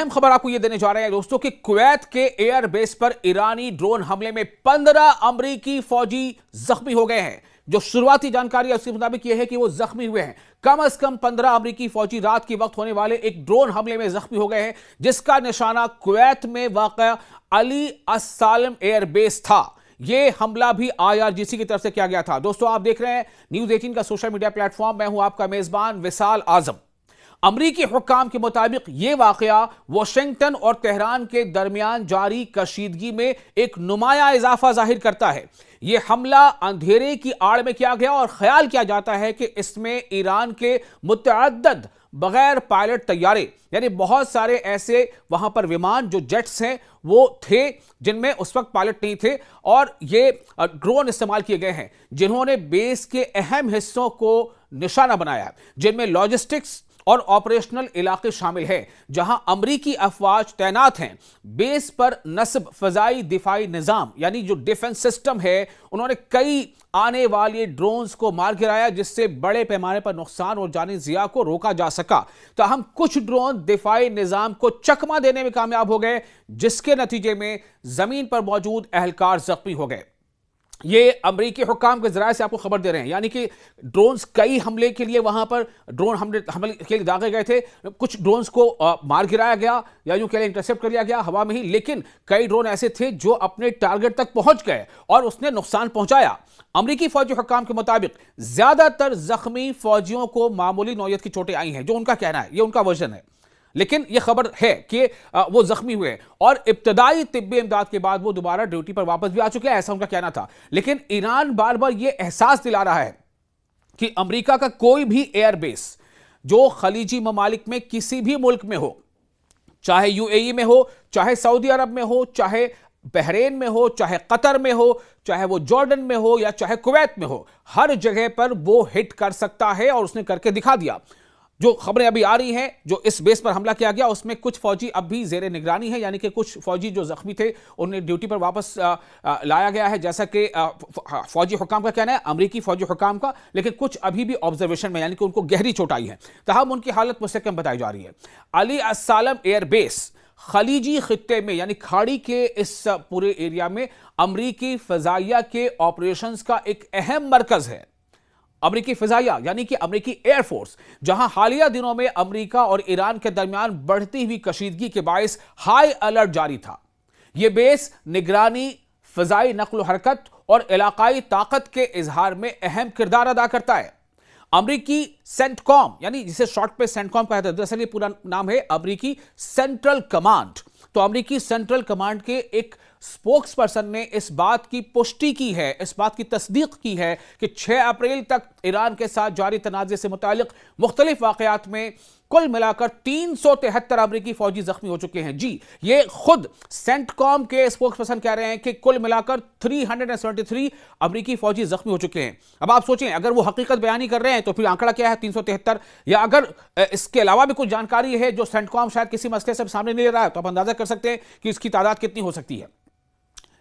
हम खबर आपको यह देने जा रहे हैं दोस्तों कि कुवैत के एयर बेस पर ईरानी ड्रोन हमले में 15 अमेरिकी फौजी जख्मी हो गए हैं। जो शुरुआती जानकारी है उसके मुताबिक यह है कि वो जख्मी हुए हैं। कम से कम 15 अमेरिकी फौजी रात के वक्त होने वाले एक ड्रोन हमले में जख्मी हो गए हैं, जिसका निशाना कुवैत में वाक़या अली अस्सालम एयर बेस था। यह हमला भी IRGC की तरफ से किया गया था। दोस्तों, आप देख रहे हैं न्यूज़ 18 का सोशल मीडिया प्लेटफॉर्म। मैं हूं आपका मेजबान विसाल आजम। अमरीकी हुक्काम के मुताबिक यह वाकया वाशिंगटन और तेहरान के दरमियान जारी कशीदगी में एक नुमाया इजाफा जाहिर करता है। यह हमला अंधेरे की आड़ में किया गया और ख्याल किया जाता है कि इसमें ईरान के मुतअद्दिद बगैर पायलट तैयारे, यानी बहुत सारे ऐसे वहां पर विमान जो जेट्स हैं वो थे जिनमें उस वक्त पायलट नहीं थे, और ये ड्रोन इस्तेमाल किए गए हैं जिन्होंने बेस के अहम हिस्सों को निशाना बनाया है, जिनमें लॉजिस्टिक्स और ऑपरेशनल इलाके शामिल हैं जहां अमरीकी अफवाज तैनात हैं। बेस पर नस्ब फजाई दिफाई निजाम यानी जो डिफेंस सिस्टम है, उन्होंने कई आने वाले ड्रोन्स को मार गिराया, जिससे बड़े पैमाने पर नुकसान और जानी जिया को रोका जा सका। तो हम कुछ ड्रोन दिफाई निजाम को चकमा देने में कामयाब हो गए, जिसके नतीजे में जमीन पर मौजूद एहलकार जख्मी हो गए। ये अमरीकी हुक्काम के जराये से आपको खबर दे रहे हैं, यानी कि ड्रोन्स कई हमले के लिए वहां पर ड्रोन हमले के लिए दागे गए थे। कुछ ड्रोन्स को मार गिराया गया या यूं कह लें इंटरसेप्ट कर लिया गया हवा में ही, लेकिन कई ड्रोन ऐसे थे जो अपने टारगेट तक पहुंच गए और उसने नुकसान पहुंचाया। अमरीकी फौजी हुक्काम के मुताबिक ज्यादातर जख्मी फौजियों को मामूली नौयत की चोटें आई हैं, जो उनका कहना है, ये उनका वर्जन है, लेकिन यह खबर है कि वो जख्मी हुए और इब्तदाई तिब्बी इमदाद के बाद वो दोबारा ड्यूटी पर वापस भी आ चुके हैं, ऐसा उनका कहना था। लेकिन ईरान बार बार यह एहसास दिला रहा है कि अमेरिका का कोई भी एयरबेस जो खलीजी ममालिक में किसी भी मुल्क में हो, चाहे UAE में हो, चाहे सऊदी अरब में हो, चाहे बहरेन में हो, चाहे कतर में हो, चाहे वो जॉर्डन में हो या चाहे कुवैत में हो, हर जगह पर वो हिट कर सकता है और उसने करके दिखा दिया। जो खबरें अभी आ रही हैं, जो इस बेस पर हमला किया गया उसमें कुछ फौजी अब भी जेर निगरानी है, यानी कि कुछ फौजी जो जख्मी थे उन्हें ड्यूटी पर वापस लाया गया है, जैसा कि फौजी हुक्काम का कहना है, अमरीकी फौजी हुक्काम का। लेकिन कुछ अभी भी ऑब्जर्वेशन में, यानी कि उनको गहरी चोट आई है, तहम उनकी हालत मुस्तकम बताई जा रही है। अली अस्सालम एयरबेस खलीजी खित्ते में, यानी खाड़ी के इस पूरे एरिया में अमरीकी फजाइया के ऑपरेशंस का एक अहम मरकज है। अमरीकी फिजाइया यानी कि अमरीकी एयरफोर्स, जहां हालिया दिनों में अमरीका और ईरान के दरमियान बढ़ती हुई कशीदगी के बायस हाई अलर्ट जारी था। यह बेस निगरानी, फिजाई नक्ल हरकत और इलाकाई ताकत के इजहार में अहम किरदार अदा करता है। अमरीकी सेंटकॉम, यानी जिसे शॉर्ट पे सेंटकॉम कहा जाता है, दरअसल ये पूरा नाम है अमरीकी सेंट्रल कमांड। तो अमरीकी सेंट्रल कमांड के एक स्पोक्स पर्सन ने इस बात की पुष्टि की है, इस बात की तस्दीक की है कि 6 अप्रैल तक ईरान के साथ जारी तनाज़े से मुतालिक मुख्तलिफ वाक़यात में कुल मिलाकर 373 अमरीकी फौजी जख्मी हो चुके हैं। जी, ये खुद सेंटकॉम के स्पोक्स पर्सन कह रहे हैं कि कुल मिलाकर 373 अमरीकी फौजी जख्मी हो चुके हैं। अब आप सोचें, अगर वो हकीकत बयानी कर रहे हैं तो फिर आंकड़ा क्या है 373, या अगर इसके अलावा भी कुछ जानकारी है जो सेंटकॉम शायद किसी मसले से सामने नहीं ले रहा है, तो आप अंदाजा कर सकते हैं कि इसकी तादाद कितनी हो सकती है।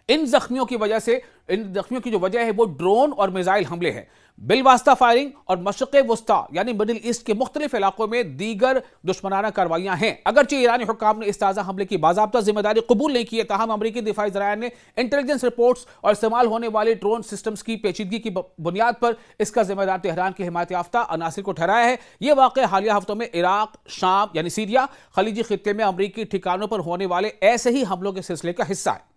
इन जख्मियों की वजह से, इन जख्मियों की जो वजह है वो ड्रोन और मिसाइल हमले हैं, बिलवास्ता फायरिंग और मशरिक़ वस्ता यानी मिडिल ईस्ट के मुख्तलिफ इलाकों में दीगर दुश्मनाना कार्रवाइयां हैं। अगरचे ईरानी हुक्काम ने इस ताज़ा हमले की बाज़ाब्ता जिम्मेदारी कबूल नहीं की है, ताहम अमरीकी दिफाई ज़राया ने इंटेलिजेंस रिपोर्ट्स और इस्तेमाल होने वाले ड्रोन सिस्टम्स की पेचीदगी की बुनियाद पर इसका जिम्मेदार तेहरान के हिमायत याफ्ता अनासिर को ठहराया है। यह वाक़या हालिया हफ्तों में इराक, शाम यानी सीरिया, खलीजी खित्ते में अमरीकी ठिकानों पर होने वाले ऐसे ही हमलों के सिलसिले का हिस्सा है।